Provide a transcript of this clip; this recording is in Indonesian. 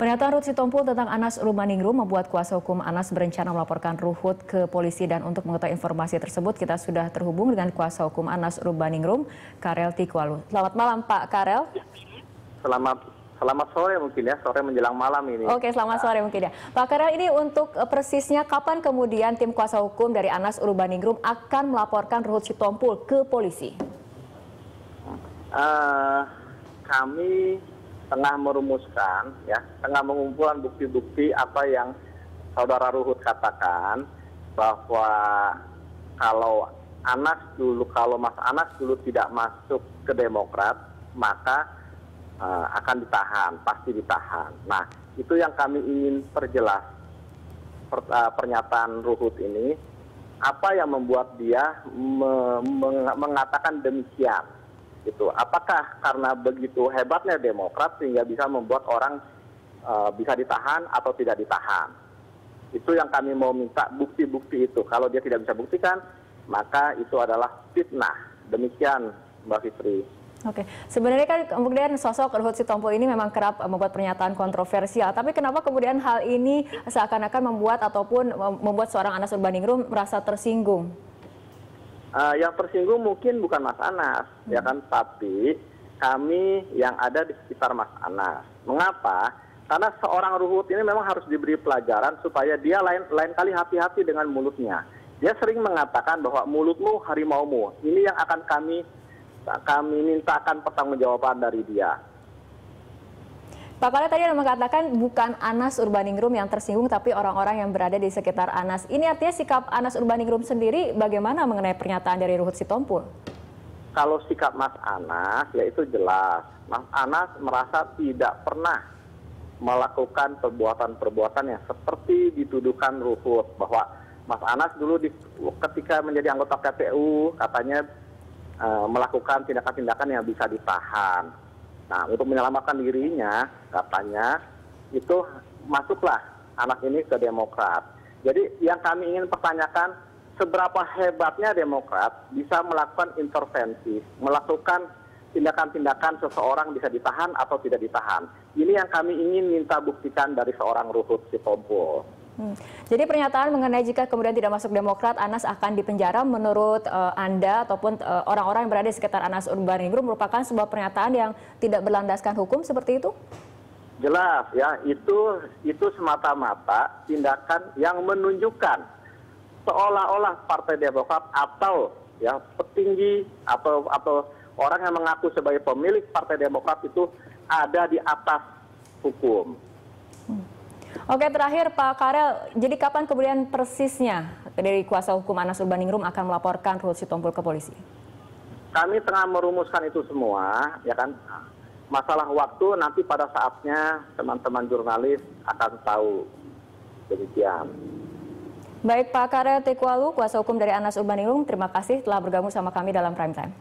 Pernyataan Ruth Sitompul tentang Anas Urbaningrum membuat kuasa hukum Anas berencana melaporkan Ruhut ke polisi, dan untuk mengetahui informasi tersebut kita sudah terhubung dengan kuasa hukum Anas Urbaningrum, Karel Tikwalu. Selamat malam Pak Karel. Selamat sore mungkin ya, sore menjelang malam ini. Oke, selamat sore mungkin ya. Pak Karel, ini untuk persisnya kapan kemudian tim kuasa hukum dari Anas Urbaningrum akan melaporkan Ruhut Sitompul ke polisi? Kami tengah merumuskan, ya, tengah mengumpulkan bukti-bukti apa yang saudara Ruhut katakan, bahwa kalau Mas Anas dulu tidak masuk ke Demokrat, maka akan ditahan, pasti ditahan. Nah, itu yang kami ingin perjelas pernyataan Ruhut ini, apa yang membuat dia mengatakan demikian. Gitu. Apakah karena begitu hebatnya Demokrat sehingga bisa membuat orang bisa ditahan atau tidak ditahan? Itu yang kami mau minta, bukti-bukti itu. Kalau dia tidak bisa buktikan, maka itu adalah fitnah. Demikian, Mbak Fitri. Oke, sebenarnya kan kemudian sosok Ruhut Sitompul ini memang kerap membuat pernyataan kontroversial. Tapi kenapa kemudian hal ini seakan-akan membuat seorang Anas Urbaningrum merasa tersinggung? Yang tersinggung mungkin bukan Mas Anas, ya kan, tapi kami yang ada di sekitar Mas Anas. Mengapa? Karena seorang Ruhut ini memang harus diberi pelajaran supaya dia lain kali hati-hati dengan mulutnya. Dia sering mengatakan bahwa mulutmu harimaumu. Ini yang akan kami mintakan pertanggungjawaban dari dia. Pak Karel tadi Anda mengatakan bukan Anas Urbaningrum yang tersinggung, tapi orang-orang yang berada di sekitar Anas. Ini artinya sikap Anas Urbaningrum sendiri bagaimana mengenai pernyataan dari Ruhut Sitompul? Kalau sikap Mas Anas, ya itu jelas. Mas Anas merasa tidak pernah melakukan perbuatan-perbuatan yang seperti dituduhkan Ruhut. Bahwa Mas Anas dulu ketika menjadi anggota KPU katanya melakukan tindakan-tindakan yang bisa ditahan. Nah, untuk menyelamatkan dirinya, katanya, itu masuklah anak ini ke Demokrat. Jadi yang kami ingin pertanyakan, seberapa hebatnya Demokrat bisa melakukan intervensi, melakukan tindakan-tindakan seseorang bisa ditahan atau tidak ditahan. Ini yang kami ingin minta buktikan dari seorang Ruhut Sitompul. Jadi pernyataan mengenai jika kemudian tidak masuk Demokrat, Anas akan dipenjara, menurut Anda ataupun orang-orang yang berada di sekitar Anas Urbaningrum merupakan sebuah pernyataan yang tidak berlandaskan hukum, seperti itu? Jelas ya, itu semata-mata tindakan yang menunjukkan seolah-olah Partai Demokrat atau ya petinggi atau orang yang mengaku sebagai pemilik Partai Demokrat itu ada di atas hukum. Oke, terakhir Pak Karel, jadi kapan kemudian persisnya dari kuasa hukum Anas Urbaningrum akan melaporkan Ruhut Sitompul ke polisi? Kami tengah merumuskan itu semua, ya kan. Masalah waktu nanti pada saatnya teman-teman jurnalis akan tahu. Demikian. Baik, Pak Karel Tikwalu, kuasa hukum dari Anas Urbaningrum, terima kasih telah bergabung sama kami dalam Prime Time.